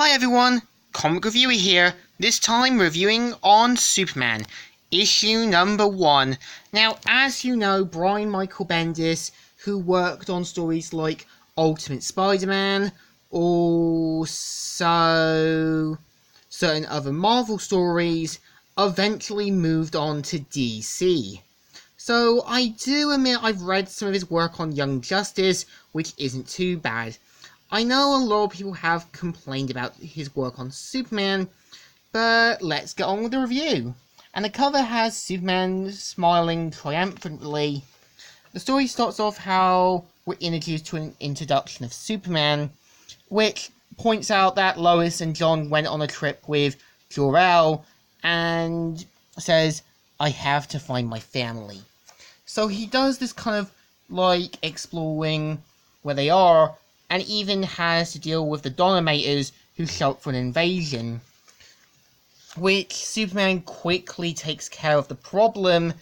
Hi everyone, Comic Reviewer here, this time reviewing on Superman, issue number 1. Now, as you know, Brian Michael Bendis, who worked on stories like Ultimate Spider-Man, also certain other Marvel stories, eventually moved on to DC. So, I do admit I've read some of his work on Young Justice, which isn't too bad. I know a lot of people have complained about his work on Superman, but let's get on with the review. And the cover has Superman smiling triumphantly. The story starts off how we're introduced to an introduction of Superman, which points out that Lois and John went on a trip with Jor-El and says, I have to find my family. So he does this kind of like exploring where they are, and even has to deal with the Dominators who shout for an invasion, which Superman quickly takes care of the problem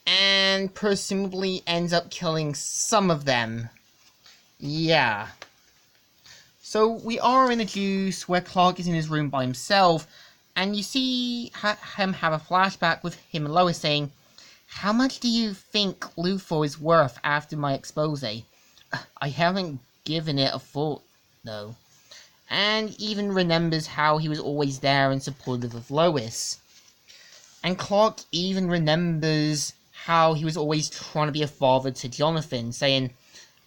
and presumably ends up killing some of them. Yeah. So we are introduced where Clark is in his room by himself, and you see him have a flashback with him and Lois saying, how much do you think Luthor is worth after my expose? I haven't given it a thought, though. And even remembers how he was always there and supportive of Lois. And Clark even remembers how he was always trying to be a father to Jonathan, saying,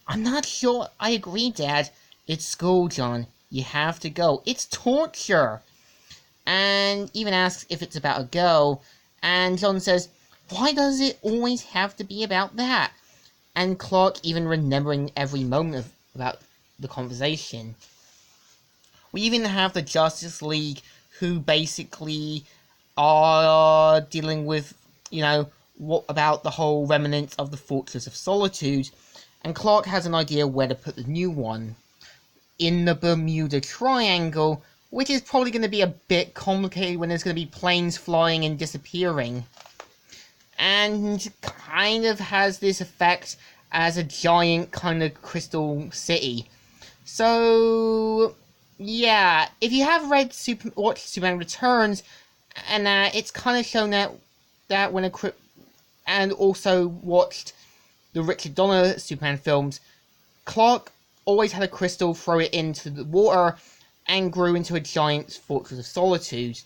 I'm not sure I agree, Dad. It's school, John. You have to go. It's torture. And even asks if it's about a girl. And John says, why does it always have to be about that? And Clark even remembering every moment about the conversation. We even have the Justice League, who basically are dealing with, what about the whole remnants of the Fortress of Solitude, and Clark has an idea where to put the new one. In the Bermuda Triangle, which is probably going to be a bit complicated when there's going to be planes flying and disappearing. And kind of has this effect as a giant kind of crystal city. So, yeah, if you have watched Superman Returns, and it's kind of shown that when and also watched the Richard Donner Superman films, Clark always had a crystal, throw it into the water, and grew into a giant Fortress of Solitude.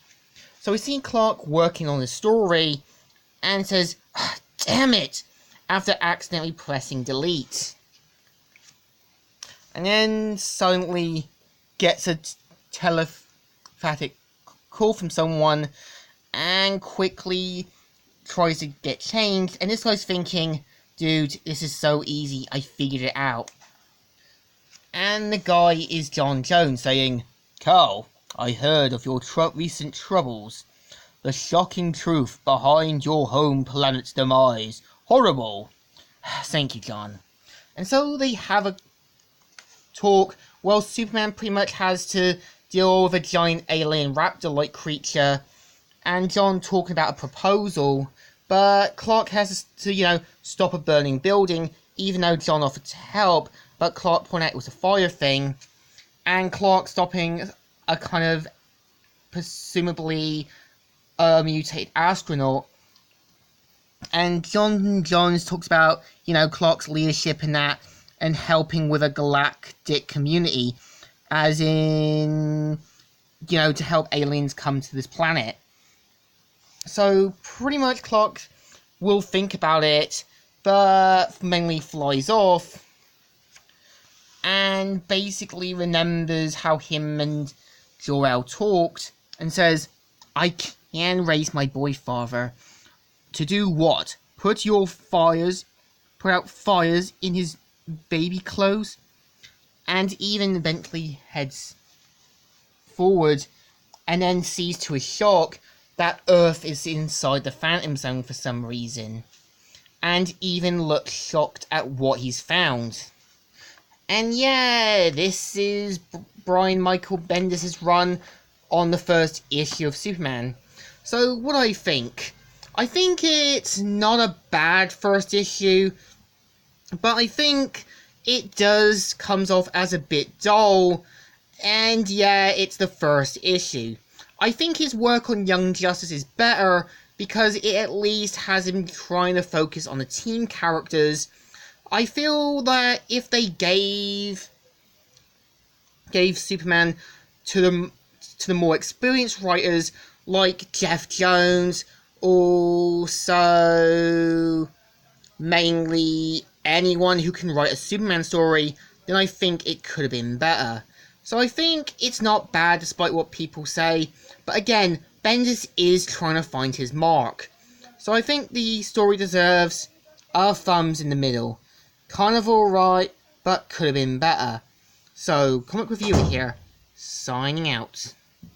So we see Clark working on the story, and says, damn it, after accidentally pressing delete. And then suddenly gets a telepathic call from someone and quickly tries to get changed. And this guy's thinking, dude, this is so easy, I figured it out. And the guy is John Jones saying, Carl, I heard of your recent troubles. The shocking truth behind your home planet's demise. Horrible. Thank you, John. And so they have a talk. Well, Superman pretty much has to deal with a giant alien raptor-like creature, and John talking about a proposal, but Clark has to, stop a burning building, even though John offered to help, but Clark pointed out it was a fire thing, and Clark stopping a kind of presumably mutated astronaut. And John Jones talks about, Clark's leadership in that, and helping with a galactic community, as in, to help aliens come to this planet. So, pretty much Clark will think about it, but mainly flies off, and basically remembers how him and Jor-El talked, and says, I can raise my boy father. To do what? Put out fires in his baby clothes? And even eventually heads forward, and then sees to his shock that Earth is inside the Phantom Zone for some reason. And even looks shocked at what he's found. And yeah, this is Brian Michael Bendis' run on the first issue of Superman. So, what do I think? I think it's not a bad first issue, but I think it comes off as a bit dull, And yeah, it's the first issue. I think his work on Young Justice is better because it at least has him trying to focus on the team characters. I feel that if they gave Superman to the more experienced writers like Jeff Jones, also mainly anyone who can write a Superman story, then I think it could have been better. So I think it's not bad despite what people say, but again, Bendis is trying to find his mark. So I think the story deserves a thumbs in the middle. Kind of alright, but could have been better. So, Comic Reviewer here, signing out.